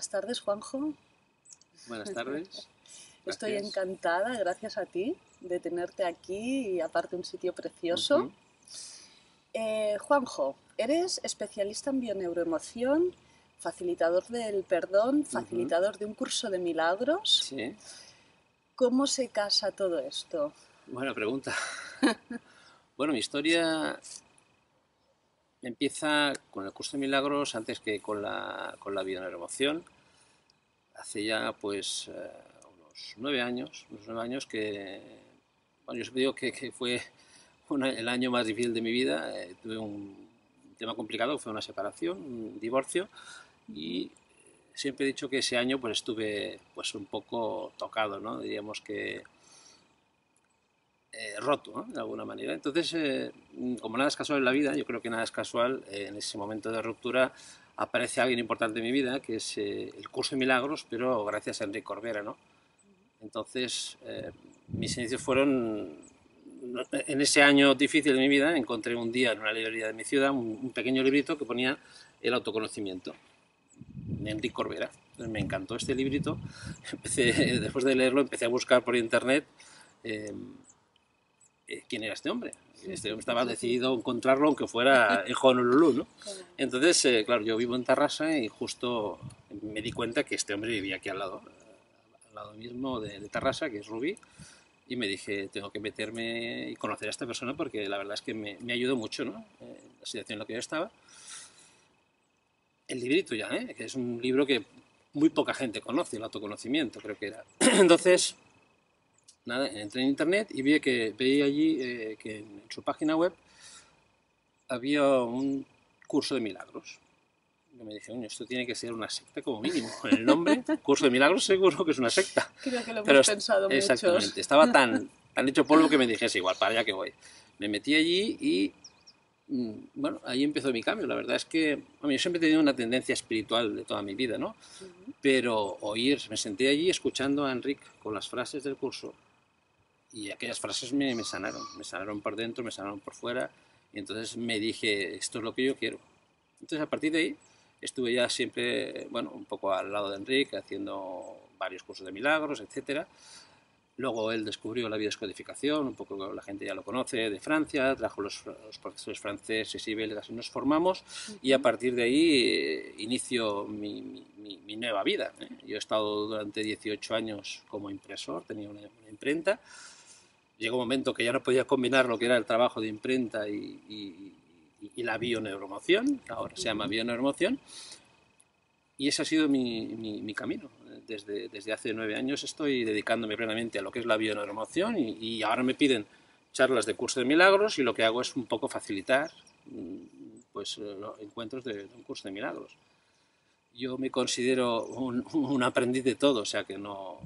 Buenas tardes, Juanjo. Buenas tardes. Estoy Gracias. encantada, gracias a ti, de tenerte aquí y aparte un sitio precioso. Juanjo, eres especialista en bioneuroemoción, facilitador del perdón, facilitador de un curso de milagros. Sí, ¿Cómo se casa todo esto? buena pregunta. Bueno, mi historia empieza con el curso de milagros antes que con la bioneuroemoción. Hace ya pues unos 9 años que, bueno, yo siempre digo que fue el año más difícil de mi vida. Tuve un tema complicado, fue una separación, un divorcio, y siempre he dicho que ese año pues estuve pues un poco tocado, ¿no? Diríamos que roto, ¿no? De alguna manera. Entonces, como nada es casual en la vida, yo creo que nada es casual, en ese momento de ruptura aparece alguien importante en mi vida, que es el curso de milagros, pero gracias a Enrique Corbera, ¿no? Entonces, mis inicios fueron, en ese año difícil de mi vida, encontré un día en una librería de mi ciudad un pequeño librito que ponía el autoconocimiento de Enrique Corbera. Entonces, me encantó este librito. Después de leerlo, empecé a buscar por internet quién era este hombre. Este hombre estaba decidido a encontrarlo aunque fuera en Honolulu, ¿no? Entonces, claro, yo vivo en Tarrasa y justo me di cuenta que este hombre vivía aquí al lado mismo de Tarrasa, que es Rubí, y me dije, tengo que meterme y conocer a esta persona porque la verdad es que me ayudó mucho, ¿no? La situación en la que yo estaba. El librito ya, que es un libro que muy poca gente conoce, el autoconocimiento, creo que era. Entonces, nada, entré en internet y veía allí que en su página web había un curso de milagros. Yo me dije, esto tiene que ser una secta como mínimo. Con el nombre, curso de milagros, seguro que es una secta. Creo que lo Pero hemos pensado exactamente, muchos. estaba tan hecho polvo que me dije, es igual, para allá que voy. Me metí allí y, bueno, ahí empezó mi cambio. La verdad es que yo siempre he tenido una tendencia espiritual de toda mi vida, ¿no? Pero me senté allí escuchando a Enrique con las frases del curso. Y aquellas frases me sanaron por dentro, me sanaron por fuera, y entonces me dije, esto es lo que yo quiero. Entonces a partir de ahí estuve ya siempre, bueno, un poco al lado de Enrique, haciendo varios cursos de milagros, etcétera. Luego él descubrió la biodescodificación, un poco la gente ya lo conoce, de Francia, trajo los profesores franceses y belgas y nos formamos, y a partir de ahí inicio mi nueva vida. Yo he estado durante 18 años como impresor, tenía una imprenta. Llegó un momento que ya no podía combinar lo que era el trabajo de imprenta y la bioneuromoción, que ahora se llama bioneuromoción, y ese ha sido mi camino. Desde hace 9 años estoy dedicándome plenamente a lo que es la bioneuromoción y ahora me piden charlas de curso de milagros y lo que hago es un poco facilitar pues, los encuentros de un curso de milagros. Yo me considero un aprendiz de todo, o sea que no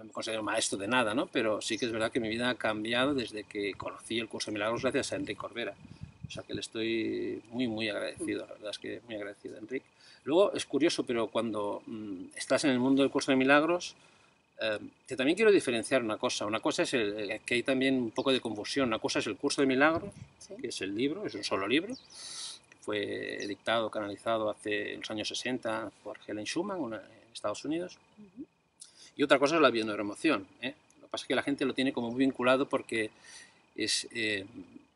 me considero maestro de nada, ¿no? Pero sí que es verdad que mi vida ha cambiado desde que conocí el curso de milagros gracias a Enrique Corbera. O sea que le estoy muy agradecido, la verdad es que muy agradecido a Enrique. Luego es curioso, pero cuando estás en el mundo del curso de milagros, que también quiero diferenciar una cosa. Una cosa es que hay también un poco de confusión. Una cosa es el curso de milagros, ¿sí? Que es el libro, es un solo libro. Fue dictado, canalizado hace los años 60 por Helen Schuman en Estados Unidos. Y otra cosa es la bioneuroemoción. Lo que pasa es que la gente lo tiene como muy vinculado porque es...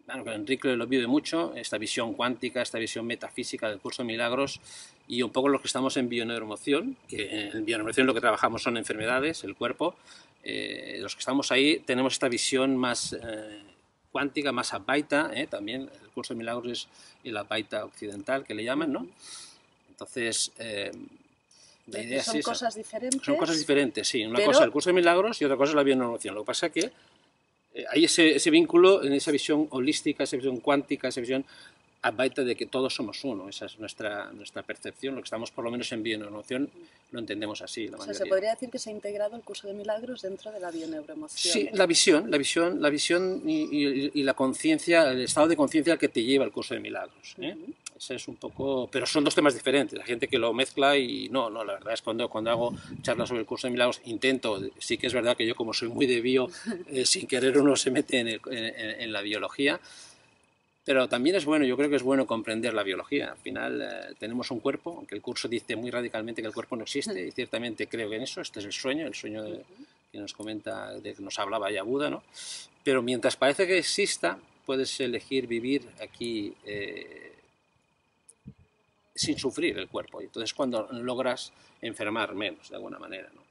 Bueno, Enrique lo vive mucho, esta visión cuántica, esta visión metafísica del curso de milagros, y un poco los que estamos en bioneuroemoción, que en bioneuroemoción lo que trabajamos son enfermedades, el cuerpo, los que estamos ahí tenemos esta visión más cuántica, más advaita, también el curso de milagros es el advaita occidental que le llaman, ¿no? Entonces, la idea ¿Son cosas diferentes? Son cosas diferentes, sí. Una cosa es el curso de milagros y otra cosa es la bioneuroemoción. Lo que pasa es que hay ese vínculo, en esa visión holística, esa visión cuántica, esa visión advaita de que todos somos uno. Esa es nuestra percepción. Lo que estamos, por lo menos en bioneuroemoción, lo entendemos así. O sea, se podría decir que se ha integrado el curso de milagros dentro de la bioneuroemoción. Sí, la visión y la conciencia, el estado de conciencia al que te lleva el curso de milagros. Ese es un poco... Pero son dos temas diferentes. La gente que lo mezcla y no, la verdad es cuando hago charlas sobre el curso de milagros intento, sí que es verdad que yo como soy muy de bio, sin querer uno se mete en la biología, Pero también es bueno, yo creo que es bueno comprender la biología. Al final tenemos un cuerpo, aunque el curso dice muy radicalmente que el cuerpo no existe, y ciertamente creo que en eso, este es el sueño que nos comenta, de que nos hablaba ya Buda, ¿no? Pero mientras parece que exista, puedes elegir vivir aquí sin sufrir el cuerpo. Y entonces cuando logras enfermar menos, de alguna manera, ¿no?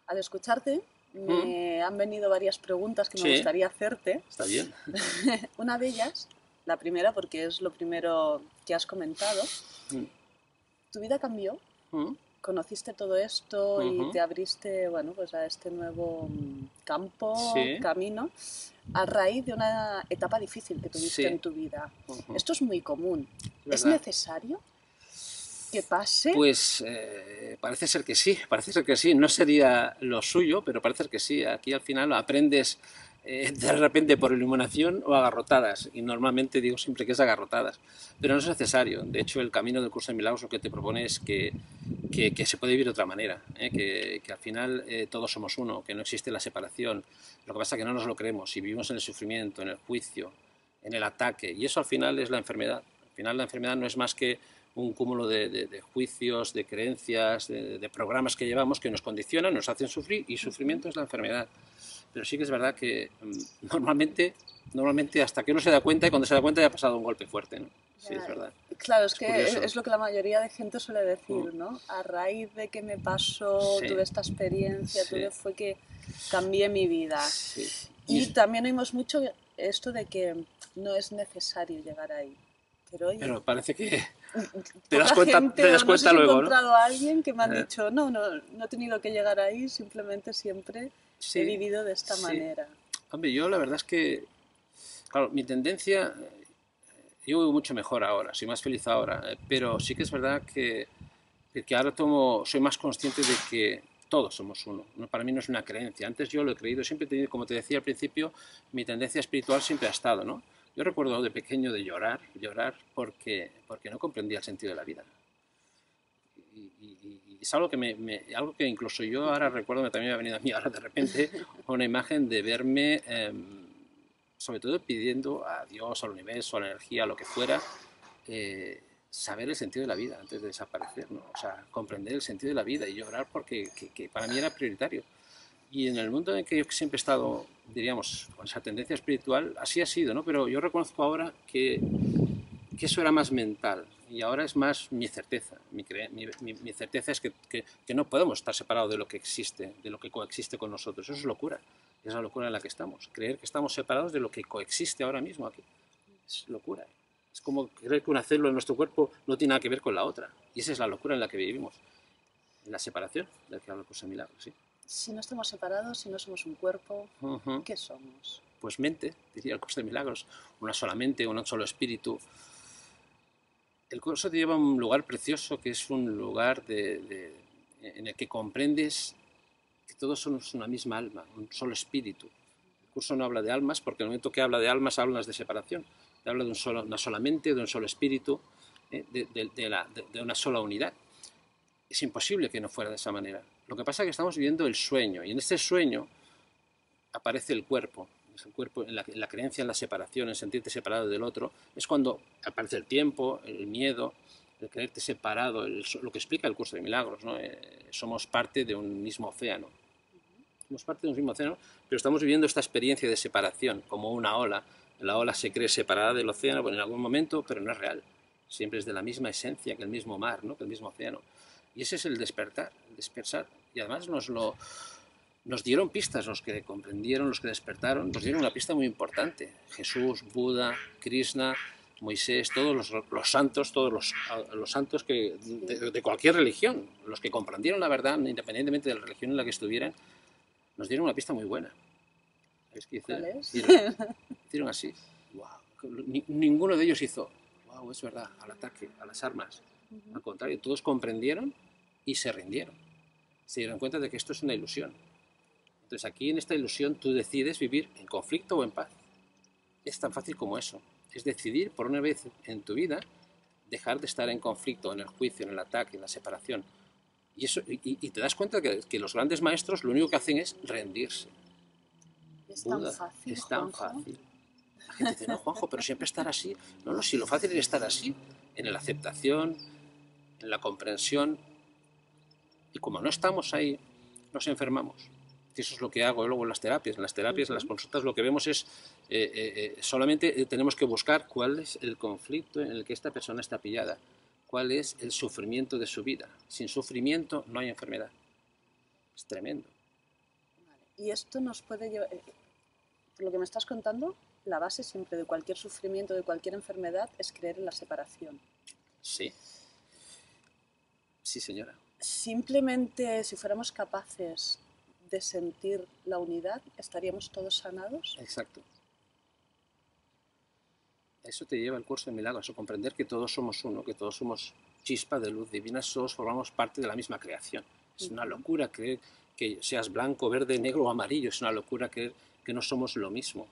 Al escucharte, me han venido varias preguntas que me Sí, gustaría hacerte. está bien. Una de ellas, la primera, porque es lo primero que has comentado, ¿tu vida cambió? ¿Conociste todo esto y te abriste, bueno, pues a este nuevo campo, Sí, camino, a raíz de una etapa difícil que tuviste en sí, tu vida? Esto es muy común. es ¿Es verdad. necesario que pase? Pues parece ser que sí, parece ser que sí. No sería lo suyo, pero parece ser que sí. Aquí al final aprendes de repente por iluminación o agarrotadas. Y normalmente digo siempre que es agarrotadas. Pero no es necesario. De hecho, el camino del curso de milagros lo que te propone es que se puede vivir de otra manera. Que al final todos somos uno, que no existe la separación. Lo que pasa es que no nos lo creemos y vivimos en el sufrimiento, en el juicio, en el ataque. Y eso al final es la enfermedad. Al final la enfermedad no es más que un cúmulo de juicios, de creencias, de programas que llevamos que nos condicionan, nos hacen sufrir, y sufrimiento es la enfermedad. Pero sí que es verdad que normalmente hasta que uno se da cuenta, y cuando se da cuenta ya ha pasado un golpe fuerte, ¿no? Sí, es verdad. Claro, es Es que curioso. es lo que la mayoría de gente suele decir, ¿no? A raíz de que me pasó, Sí, tuve esta experiencia, sí, fue que cambié mi vida. sí. Y también oímos mucho esto de que no es necesario llegar ahí. Pero oye, Pero parece que poca te gente, das o no sé cuenta si he luego, ¿no? encontrado a alguien que me han Eh, dicho, no he tenido que llegar ahí, simplemente siempre he sí, vivido de esta sí. manera. Hombre, yo la verdad es que, claro, mi tendencia, yo vivo mucho mejor ahora, soy más feliz ahora, pero sí que es verdad que ahora soy más consciente de que todos somos uno. Para mí no es una creencia. Antes yo lo he creído, siempre he tenido, como te decía al principio, mi tendencia espiritual siempre ha estado, ¿no? Yo recuerdo de pequeño de llorar porque no comprendía el sentido de la vida. Y es algo algo que incluso yo ahora recuerdo, que también me ha venido a mí ahora de repente una imagen de verme, sobre todo pidiendo a Dios, al universo, a la energía, a lo que fuera, saber el sentido de la vida antes de desaparecer, ¿no? O sea, comprender el sentido de la vida y llorar porque que para mí era prioritario. Y en el mundo en que yo siempre he estado, diríamos, con esa tendencia espiritual, así ha sido, ¿no? Pero yo reconozco ahora que eso era más mental y ahora es más mi certeza. Mi certeza es que no podemos estar separados de lo que existe, de lo que coexiste con nosotros. Eso es locura. Es la locura en la que estamos. Creer que estamos separados de lo que coexiste ahora mismo aquí. Es locura. Es como creer que una célula de nuestro cuerpo no tiene nada que ver con la otra. Y esa es la locura en la que vivimos. En la separación, de la que habla el curso de milagros, sí. Si no estamos separados, si no somos un cuerpo, Uh-huh. ¿qué somos? Pues mente, diría el curso de milagros. Una sola mente, un solo espíritu. El curso te lleva a un lugar precioso, que es un lugar en el que comprendes que todos somos una misma alma, un solo espíritu. El curso no habla de almas, porque en el momento que habla de almas, hablas de separación. Te habla de una sola mente, de un solo espíritu, de una sola unidad. Es imposible que no fuera de esa manera. Lo que pasa es que estamos viviendo el sueño, y en este sueño aparece el cuerpo. El cuerpo, en la creencia en la separación, en sentirte separado del otro, es cuando aparece el tiempo, el miedo, el creerte separado, lo que explica el curso de milagros, ¿no? Somos parte de un mismo océano. Somos parte de un mismo océano, pero estamos viviendo esta experiencia de separación, como una ola. La ola se cree separada del océano, bueno, en algún momento, pero no es real. Siempre es de la misma esencia que el mismo mar, ¿no? Que el mismo océano. Y ese es el despertar, el dispersar. Y además nos dieron pistas, los que comprendieron, los que despertaron, nos dieron una pista muy importante. Jesús, Buda, Krishna, Moisés, todos los santos, todos los santos de cualquier religión, los que comprendieron la verdad, independientemente de la religión en la que estuvieran, nos dieron una pista muy buena. Es que ¿Cuál es? hicieron así. Wow. Ninguno de ellos hizo, wow, es verdad, al ataque, a las armas. Al contrario, todos comprendieron y se rindieron. Se dieron cuenta de que esto es una ilusión. Entonces aquí en esta ilusión tú decides vivir en conflicto o en paz. Es tan fácil como eso. Es decidir por una vez en tu vida dejar de estar en conflicto, en el juicio, en el ataque, en la separación. Y te das cuenta que los grandes maestros lo único que hacen es rendirse. Es tan Buda fácil, es tan Juanjo. fácil. La gente dice, no, Juanjo, pero siempre estar así. No, no, si lo fácil es estar así, en la aceptación, en la comprensión. Y como no estamos ahí, nos enfermamos. Y eso es lo que hago luego en las terapias. En las terapias, en las consultas, lo que vemos es solamente tenemos que buscar cuál es el conflicto en el que esta persona está pillada, cuál es el sufrimiento de su vida. Sin sufrimiento no hay enfermedad. Es tremendo. Y esto nos puede llevar, por lo que me estás contando, la base siempre de cualquier sufrimiento, de cualquier enfermedad, es creer en la separación. Sí. Sí, señora. Simplemente, si fuéramos capaces de sentir la unidad, ¿estaríamos todos sanados? Exacto. Eso te lleva el curso de milagros, a comprender que todos somos uno, que todos somos chispa de luz divina, todos formamos parte de la misma creación. Es una locura creer que seas blanco, verde, negro o amarillo, es una locura creer que no somos lo mismo.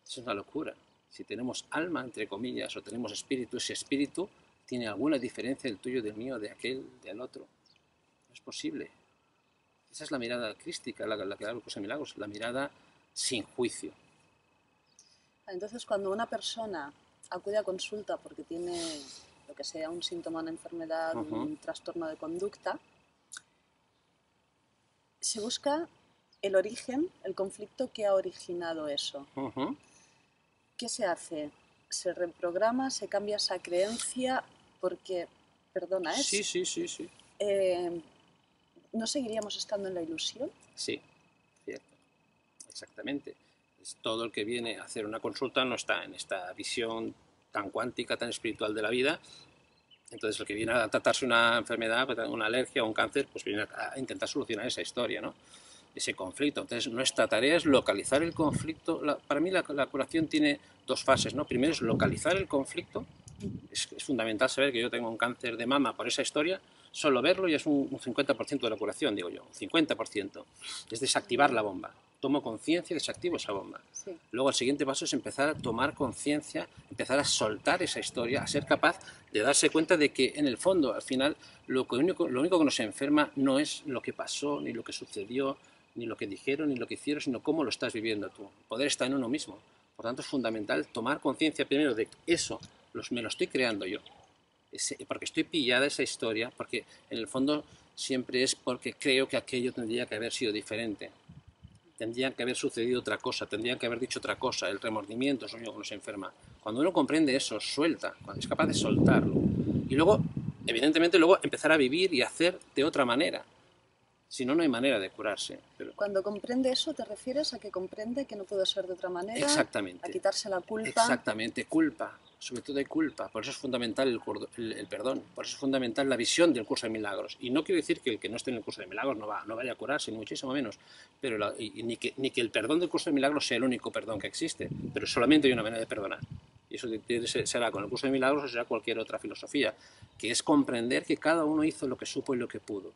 Es una locura. Si tenemos alma, entre comillas, o tenemos espíritu, ese espíritu tiene alguna diferencia del tuyo, del mío, de aquel, del otro. No es posible. Esa es la mirada crística, la que da el curso de milagros, la mirada sin juicio. Entonces, cuando una persona acude a consulta porque tiene lo que sea un síntoma, una enfermedad, un trastorno de conducta, se busca el origen, el conflicto que ha originado eso. ¿Qué se hace? Se reprograma, se cambia esa creencia porque, perdona, ¿es? Sí. ¿No seguiríamos estando en la ilusión? Sí, cierto, exactamente. Todo el que viene a hacer una consulta no está en esta visión tan cuántica, tan espiritual de la vida. Entonces el que viene a tratarse una enfermedad, una alergia o un cáncer, pues viene a intentar solucionar esa historia, ¿no? Ese conflicto. Entonces nuestra tarea es localizar el conflicto. Para mí la curación tiene dos fases, ¿no? Primero es localizar el conflicto. Es fundamental saber que yo tengo un cáncer de mama por esa historia. Solo verlo ya es un 50% de la curación, digo yo, un 50%. Es desactivar la bomba. Tomo conciencia y desactivo esa bomba. Sí. Luego el siguiente paso es empezar a tomar conciencia, empezar a soltar esa historia, a ser capaz de darse cuenta de que en el fondo, al final, lo único que nos enferma no es lo que pasó, ni lo que sucedió, ni lo que dijeron, ni lo que hicieron, sino cómo lo estás viviendo tú. El poder está en uno mismo. Por tanto, es fundamental tomar conciencia primero de que eso me lo estoy creando yo. Porque estoy pillada esa historia, porque en el fondo siempre es porque creo que aquello tendría que haber sido diferente. Tendría que haber sucedido otra cosa, tendrían que haber dicho otra cosa. El remordimiento es lo único que nos enferma. Cuando uno comprende eso, suelta, cuando es capaz de soltarlo. Y luego, evidentemente, empezar a vivir y hacer de otra manera. Si no, no hay manera de curarse. Pero... Cuando comprende eso, ¿te refieres a que comprende que no puede ser de otra manera? Exactamente. A quitarse la culpa. Exactamente, culpa. Sobre todo hay culpa. Por eso es fundamental el perdón. Por eso es fundamental la visión del curso de milagros. Y no quiero decir que el que no esté en el curso de milagros no vaya a curarse, ni muchísimo menos. Pero ni que el perdón del curso de milagros sea el único perdón que existe. Pero solamente hay una manera de perdonar. Y eso será con el curso de milagros o será cualquier otra filosofía. Que es comprender que cada uno hizo lo que supo y lo que pudo.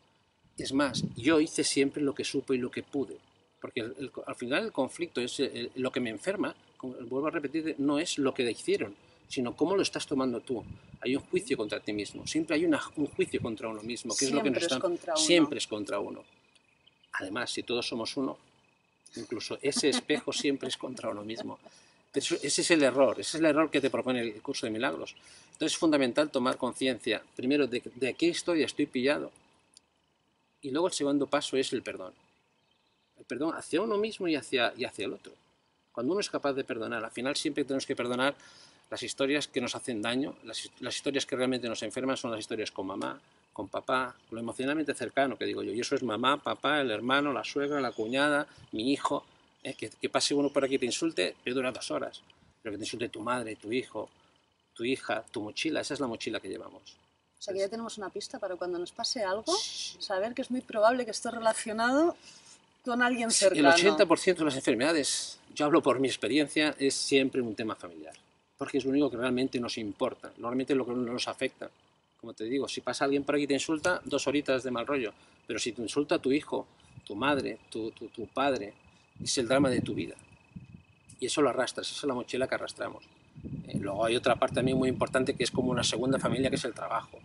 Es más, yo hice siempre lo que supe y lo que pude, porque al final el conflicto es lo que me enferma, vuelvo a repetir, no es lo que hicieron, sino cómo lo estás tomando tú. Hay un juicio contra ti mismo, siempre hay un juicio contra uno mismo, que es lo que nos están... Siempre es contra uno. Además, si todos somos uno, incluso ese espejo siempre es contra uno mismo. Pero ese es el error que te propone el curso de milagros. Entonces es fundamental tomar conciencia, primero, de qué historia estoy pillado. Y luego el segundo paso es el perdón. El perdón hacia uno mismo y hacia el otro. Cuando uno es capaz de perdonar, al final siempre tenemos que perdonar las historias que nos hacen daño, las historias que realmente nos enferman son las historias con mamá, con papá, lo emocionalmente cercano que digo yo. Y eso es mamá, papá, el hermano, la suegra, la cuñada, mi hijo. Que pase uno por aquí y te insulte, te dura 2 horas. Pero que te insulte tu madre, tu hijo, tu hija, tu mochila, esa es la mochila que llevamos. O sea que ya tenemos una pista para cuando nos pase algo, saber que es muy probable que esté relacionado con alguien cercano. El 80% de las enfermedades, yo hablo por mi experiencia, es siempre un tema familiar. Porque es lo único que realmente nos importa, normalmente lo que nos afecta. Como te digo, si pasa alguien por aquí y te insulta, 2 horitas de mal rollo. Pero si te insulta tu hijo, tu madre, tu padre, es el drama de tu vida. Y eso lo arrastras, esa es la mochila que arrastramos. Luego hay otra parte también muy importante que es como una segunda familia, que es el trabajo.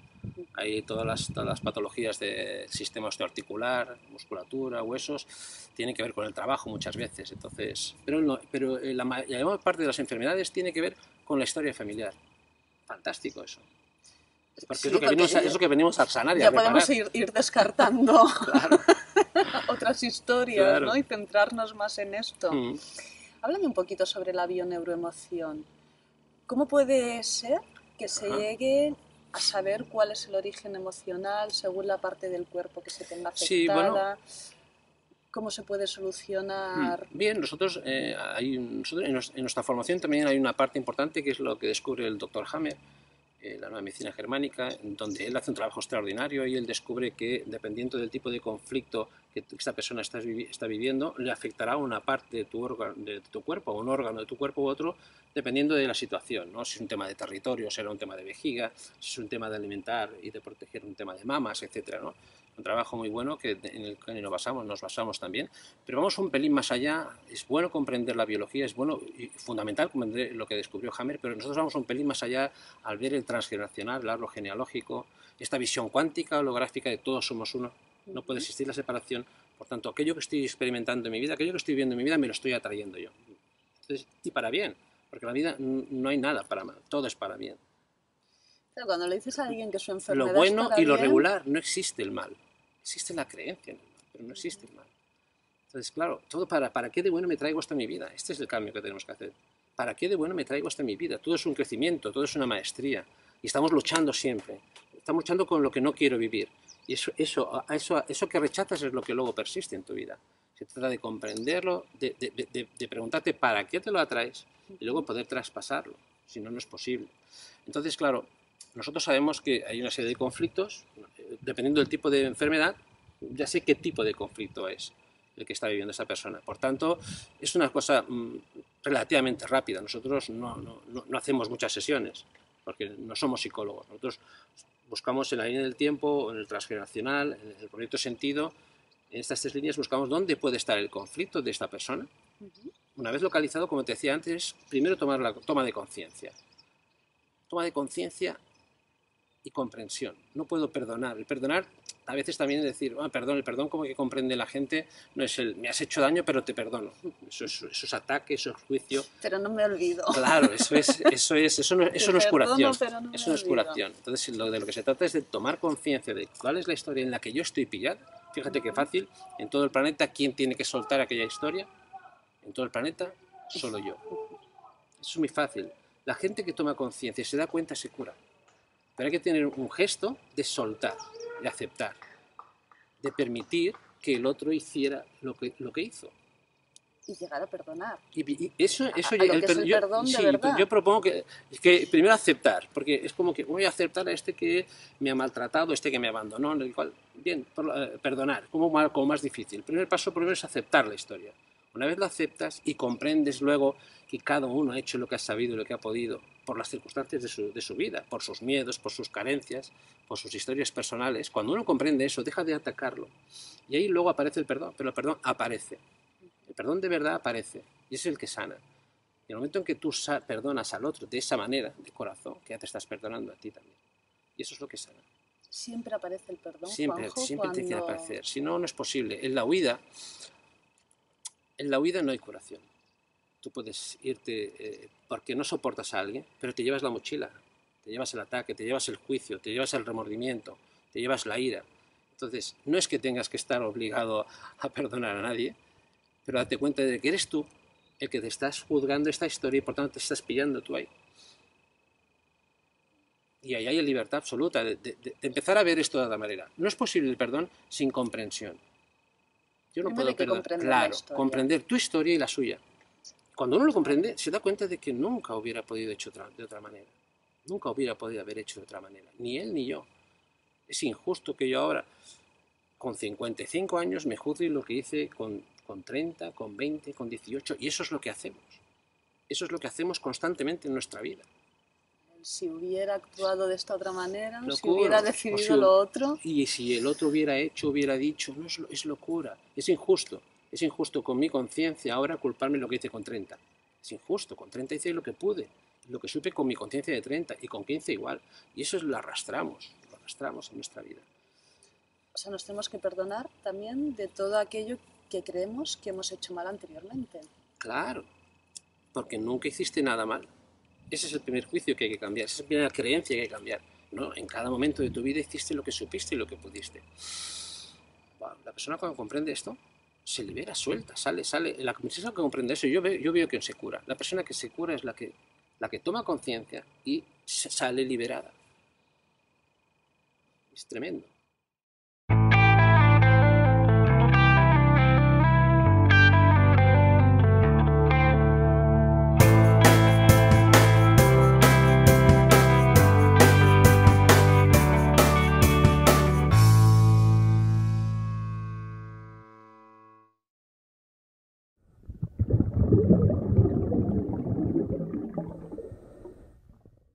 Hay todas las patologías del sistema osteoarticular, musculatura, huesos, tienen que ver con el trabajo muchas veces. Entonces, pero la mayor parte de las enfermedades tiene que ver con la historia familiar. Fantástico eso. Porque, sí, es lo que venimos a sanar y ya a reparar. podemos ir descartando claro. otras historias, claro, ¿no? Y centrarnos más en esto. Háblame un poquito sobre la bioneuroemoción. ¿Cómo puede ser que se llegue a saber cuál es el origen emocional según la parte del cuerpo que se tenga afectada? Sí, bueno, ¿cómo se puede solucionar? Bien, nosotros en nuestra formación también hay una parte importante que es lo que descubre el Dr. Hammer, la nueva medicina germánica, donde él hace un trabajo extraordinario y él descubre que dependiendo del tipo de conflicto que esta persona está viviendo, le afectará una parte de tu cuerpo, un órgano de tu cuerpo u otro, dependiendo de la situación, ¿no? Si es un tema de territorio, será un tema de vejiga, si es un tema de alimentar y de proteger, un tema de mamas, etcétera, ¿no? Un trabajo muy bueno en el que nos basamos también, pero vamos un pelín más allá. Es bueno comprender la biología, es bueno y fundamental comprender lo que descubrió Hammer, pero nosotros vamos un pelín más allá al ver el transgeneracional, el árbol genealógico, esta visión cuántica, holográfica de todos somos uno, no puede existir la separación, por tanto, aquello que estoy experimentando en mi vida, aquello que estoy viviendo en mi vida, me lo estoy atrayendo yo. Entonces, y para bien, porque en la vida no hay nada para mal, todo es para bien. Pero cuando le dices a alguien que su enfermedad lo bueno es para y lo bien, regular, no existe el mal. Existe la creencia en el mal, pero no existe el mal. Entonces, claro, todo ¿para qué de bueno me traigo esto en mi vida? Este es el cambio que tenemos que hacer. ¿Para qué de bueno me traigo esto en mi vida? Todo es un crecimiento, todo es una maestría. Y estamos luchando siempre. Estamos luchando con lo que no quiero vivir. Y eso que rechazas es lo que luego persiste en tu vida. Se trata de comprenderlo, de preguntarte para qué te lo atraes y luego poder traspasarlo. Si no, no es posible. Entonces, claro, nosotros sabemos que hay una serie de conflictos, dependiendo del tipo de enfermedad, ya sé qué tipo de conflicto es el que está viviendo esa persona. Por tanto, es una cosa relativamente rápida. Nosotros no hacemos muchas sesiones, porque no somos psicólogos. Nosotros buscamos en la línea del tiempo, en el transgeneracional, en el proyecto sentido, en estas tres líneas buscamos dónde puede estar el conflicto de esta persona. Una vez localizado, como te decía antes, primero tomar la toma de conciencia. Toma de conciencia y comprensión. No puedo perdonar. El perdonar a veces también es decir, perdón, el perdón como que comprende la gente no es el me has hecho daño pero te perdono. Eso es ataque, eso es juicio. Pero no me olvido. Claro, eso no es curación. Eso no es curación. Entonces de lo que se trata es de tomar conciencia de cuál es la historia en la que yo estoy pillado. Fíjate qué fácil. En todo el planeta, ¿quién tiene que soltar aquella historia? En todo el planeta, solo yo. Eso es muy fácil. La gente que toma conciencia y se da cuenta se cura. Pero hay que tener un gesto de soltar, de aceptar, de permitir que el otro hiciera lo que hizo. Y llegar a perdonar. Y eso a lo que es el perdón de verdad. Yo propongo que primero aceptar, porque es como que voy a aceptar a este que me ha maltratado, este que me abandonó, el cual, bien, perdonar, como más difícil. El primer paso primero es aceptar la historia. Una vez lo aceptas y comprendes luego que cada uno ha hecho lo que ha sabido y lo que ha podido por las circunstancias de su vida, por sus miedos, por sus carencias, por sus historias personales, cuando uno comprende eso, deja de atacarlo. Y ahí luego aparece el perdón, pero el perdón aparece. El perdón de verdad aparece y es el que sana. Y en el momento en que tú perdonas al otro de esa manera, de corazón, que ya te estás perdonando a ti también. Y eso es lo que sana. Siempre aparece el perdón, siempre cuando... tiene que aparecer. Si no, no es posible. En la huida no hay curación. Tú puedes irte porque no soportas a alguien, pero te llevas la mochila, te llevas el ataque, te llevas el juicio, te llevas el remordimiento, te llevas la ira. Entonces, no es que tengas que estar obligado a perdonar a nadie, pero date cuenta de que eres tú el que te estás juzgando esta historia y por tanto te estás pillando tú ahí. Y ahí hay libertad absoluta de empezar a ver esto de otra manera. No es posible el perdón sin comprensión. Yo no puedo perdonar. Claro, comprender tu historia y la suya. Cuando uno lo comprende, se da cuenta de que nunca hubiera podido hecho de otra manera. Nunca hubiera podido haber hecho de otra manera. Ni él ni yo. Es injusto que yo ahora, con 55 años, me juzgue lo que hice con 30, con 20, con 18. Y eso es lo que hacemos. Eso es lo que hacemos constantemente en nuestra vida. Si hubiera actuado de esta otra manera, si hubiera decidido lo otro... Y si el otro hubiera hecho, hubiera dicho, no es locura, es injusto. Es injusto con mi conciencia ahora culparme lo que hice con 30. Es injusto, con 30 hice lo que pude, lo que supe con mi conciencia de 30 y con 15 igual. Y eso lo arrastramos arrastramos en nuestra vida. O sea, nos tenemos que perdonar también de todo aquello que creemos que hemos hecho mal anteriormente. Claro, porque nunca hiciste nada mal. Ese es el primer juicio que hay que cambiar, esa es la primera creencia que hay que cambiar. ¿No? En cada momento de tu vida hiciste lo que supiste y lo que pudiste. Wow, la persona cuando comprende esto se libera, suelta, sale. La persona que comprende eso, yo veo que se cura. La persona que se cura es la que toma conciencia y sale liberada. Es tremendo.